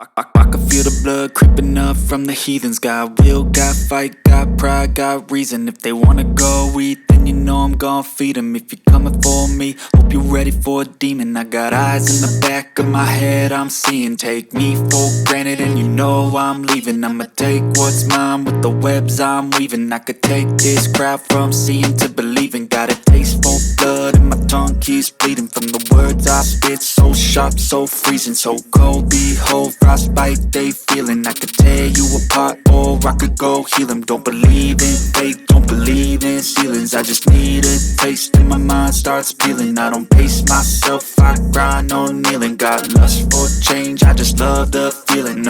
I can feel the blood creeping up from the heathens. Got will, got fight, got pride, got reason. If they wanna go eat, then you know I'm gon' feed them. If you're coming for me, hope you're ready for a demon. I got eyes in the back of my head, I'm seeing. Take me for granted and you know I'm leaving. I'ma take what's mine with the webs I'm weaving. I could take this crowd from seeing to believing. Got a taste for blood and my tongue keeps bleeding from the words I spit. So sharp, so freezing, so cold. Behold, frostbite they feeling. I could tear you apart or I could go heal them. Don't believe in fate, don't believe in ceilings. I just need a taste and my mind starts peeling. I don't pace myself, I grind on kneeling. Got lust for change, I just love the feeling.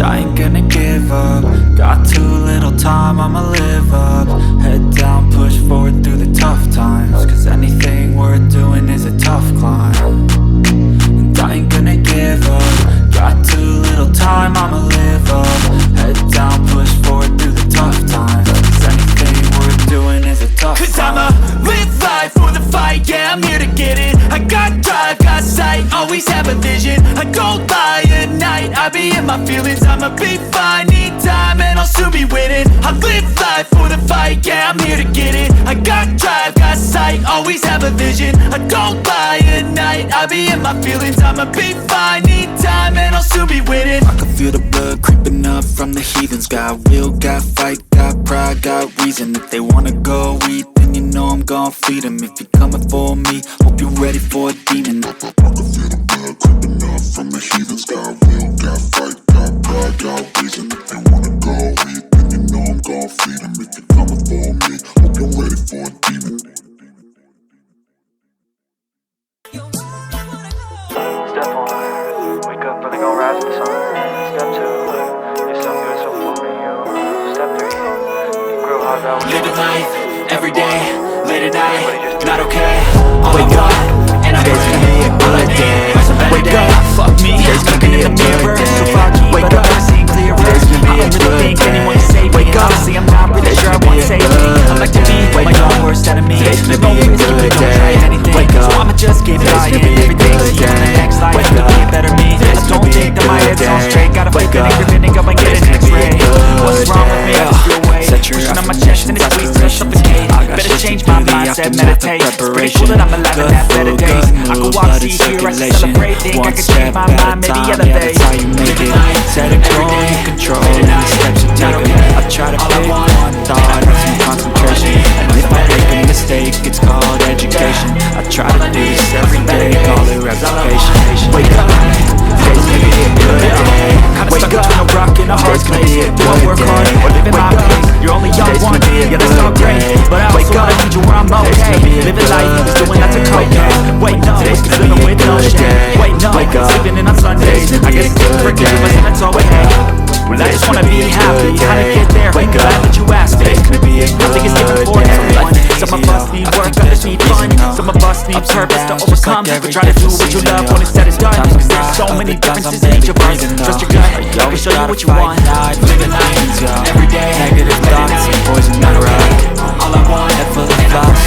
I ain't gonna give up. Got too little time, I'ma live up. Head down, push forward through the tough times. Cause anything worth doing is a tough climb. And I ain't gonna give up. Got too little time, I'ma live up. Head down, push forward through the tough times. Cause anything worth doing is a tough climb. Cause I'ma live life for the fight, yeah, I'm here to get it. I got drive, got sight, always have a vision. I don't lie at night, I be in my feelings. I'ma be fine, need time, and I'll soon be winning. I live life for the fight, yeah, I'm here to get it. I got drive, got sight, always have a vision. I don't lie at night, I be in my feelings. I'ma be fine, need time, and I'll soon be winning. I can feel the blood creeping up from the heathens. Got will, got fight, got pride, got reason. If they wanna go eat, then you know I'm gon' feed them. If you're coming for me, hope you're ready for a demon. I can feel the blood creeping up from the heathens. Got will, got fight, got pride, got reason. If they wanna go eat, then you know I'm gon' feed them. If you're coming for me, hope you're ready for a demon. Step 1, wake up early, gon' rise in the sun. Step 2, you're so good, so full of you. Step 3, you grow hard out. Living life, every day, late at night, not okay. Wake up, and I'm Today's gonna be a good day. Wake up, fuck me, looking in the mirror, so foggy, but I'm not seeing clearer. I don't really think anyone can save me, and honestly I'm not really sure I want to save me. I like to be my own worst enemy. Live no risk, don't try anything, so I'ma just keep buying everything. See you in the next life, it's gonna be a better me. I don't think that my head's on straight, gotta flip it and grip it and go and get an x-ray. What's wrong with me? I just feel weight pushing on my chest and it squeezes to suffocate. Better change my mindset, meditate. It's pretty cool that I'm alive and have better days. I could walk, see, hear, I should celebrate. Think I could change my mind, maybe elevate. That's how you make it. Set a goal, you control any steps you take. I try to pick one thought and some concentration. And if I make a mistake, it's called education. I try to do this every day, call it replication. Wake up, today's gonna be a good day. Kinda stuck between a rock and a hard place. Do I work hard or live in my pace? You're only young one, yeah that's all great, but I also wanna need you where I'm okay. Living life, doing lots of cocaine. Wait no, it's living with no shame. Wait no, it's living in on Sundays. I guess it's forgiving myself, that's all okay. Well I just wanna be happy, how to get there? I'm glad that you asked me. I think it's different for everyone. Some of us need work, others need fun. Some of us need purpose to overcome. Try to do what you love when it's said and done. Cause there's so many differences in each of us. Trust your gut, I can show you what you want. Living life every day, negative thoughts, poison my ride. All I want, head full of thoughts,